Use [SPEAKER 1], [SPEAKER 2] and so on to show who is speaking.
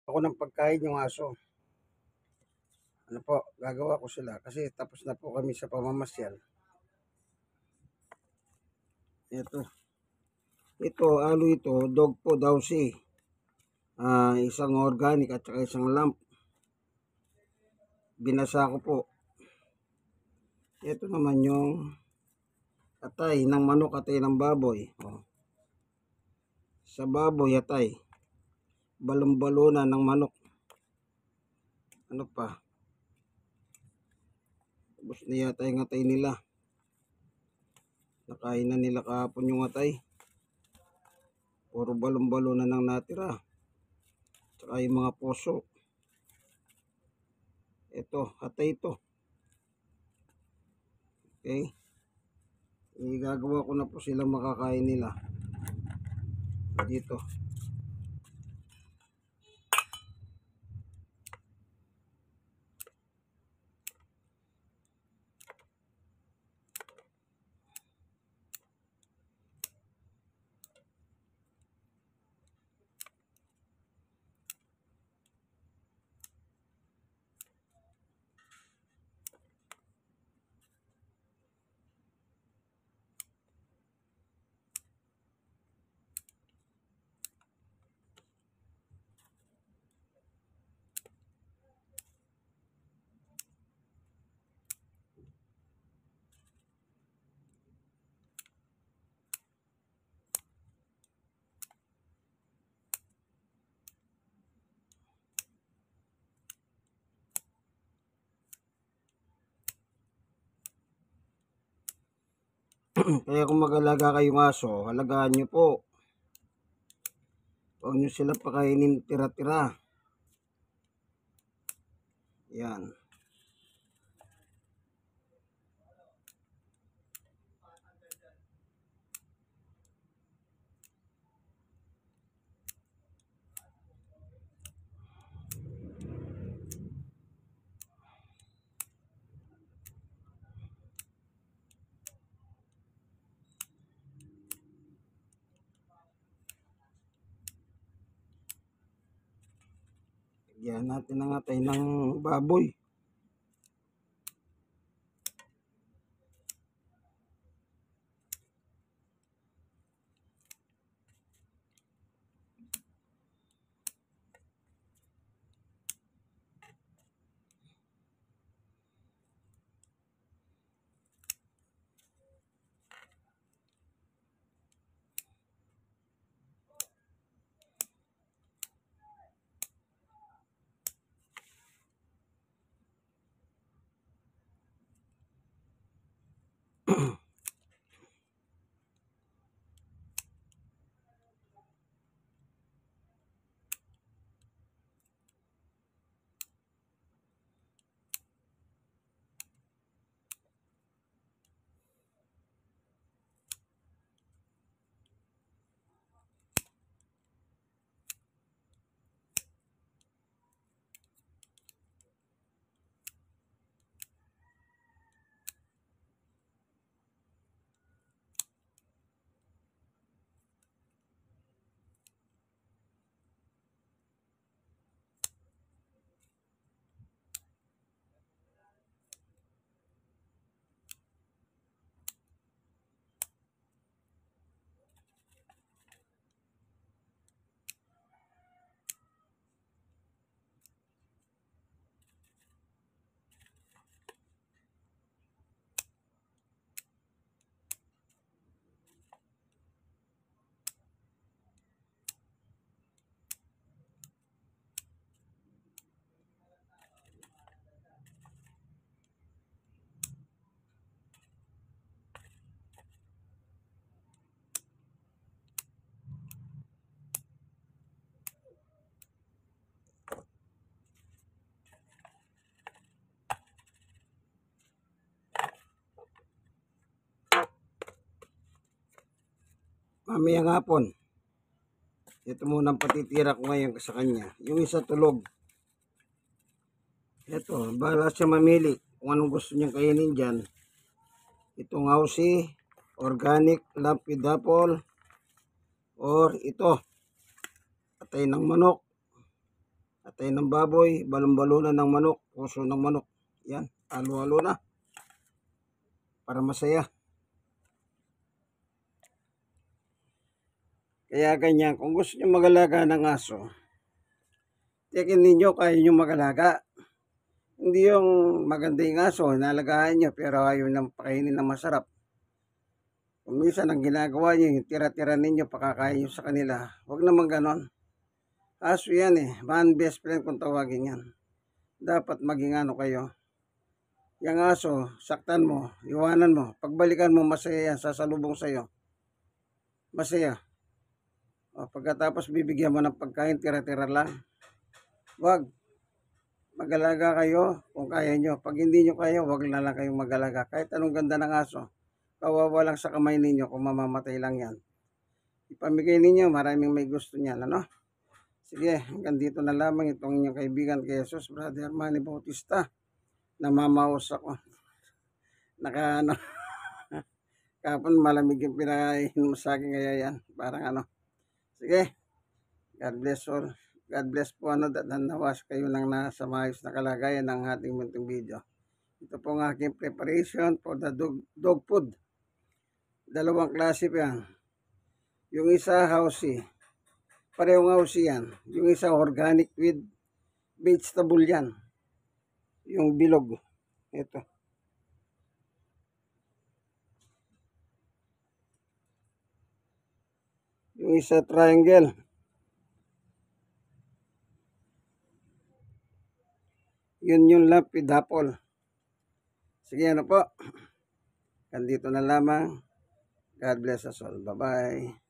[SPEAKER 1] Ako ng pagkain yung aso. Ano po, gagawa ko sila kasi tapos na po kami sa pamamasyal. Ito. Ito, alo ito, dog po daw si. Isang organic at saka isang lamp. Binasa ko po. Ito naman yung atay ng manok, atay ng baboy. Oh. Sa baboy, atay. Balon-balonan ng manok. Ano pa? Tapos na yata yung atay nila. Nakain na nila kahapon yung atay. Puro balon-balonan ang natira. Tsaka yung mga puso. Ito, atay ito. Okay. Igagawa ko na po silang makakain nila. Dito. Kaya kung mag-alaga kayong aso, halagaan nyo po. Huwag nyo sila pakainin tira-tira. Yan. Yan natin ang atay ng baboy. Mamayang hapon. Ito muna ang patitira ko ngayon sa kanya. Yung isa tulog. Ito, bahala siya mamili kung anong gusto niyang kainin dyan. Itong Aussie, organic, lamp with apple, or ito, atay ng manok. Atay ng baboy, balon-balunan ng manok, puso ng manok. Yan, halo-halo na. Para masaya. Kaya ganyan, kung gusto nyo mag-alaga ng aso, tiyakin ninyo kaya nyo mag-alaga. Hindi yung maganda yung aso, inalagaan nyo pero ayaw nang pakainin na masarap. Kung minsan ang ginagawa nyo, yung tira-tira ninyo, pakakain nyo sa kanila. Huwag naman ganon. Aso yan man best friend kung tawagin yan. Dapat maging ano kayo. Yung aso, saktan mo, iwanan mo. Pagbalikan mo, masaya yan, sasalubong sa'yo. Masaya. O, pagkatapos bibigyan mo ng pagkain, tira-tira lang. Wag. Mag-alaga kayo kung kaya nyo. Pag hindi nyo kaya, wag na lang kayong mag-alaga. Kahit anong ganda ng aso, kawawa lang sa kamay ninyo kung mamamatay lang yan. Ipamigay ninyo, maraming may gusto niyan, ano? Sige, hanggang dito na lamang itong inyong kaibigan kay Jesus, Brother Manny Bautista. Namamaos ako. Ano, kapon malamig yung pinahin mo sa akin, kaya yan. Parang ano. Sige, God bless all. God bless po nawas kayo ng nasa maayos na kalagayan ng ating munting video. Ito po ang aking preparation for the dog food. Dalawang klase pa yan. Yung isa housey. Parehong housey yan. Yung isa organic with vegetable yan. Yung bilog. Ito. Yung isa triangle. Yun yung lapid apple. Sige, ano po. Andito na lamang. God bless us all. Bye-bye.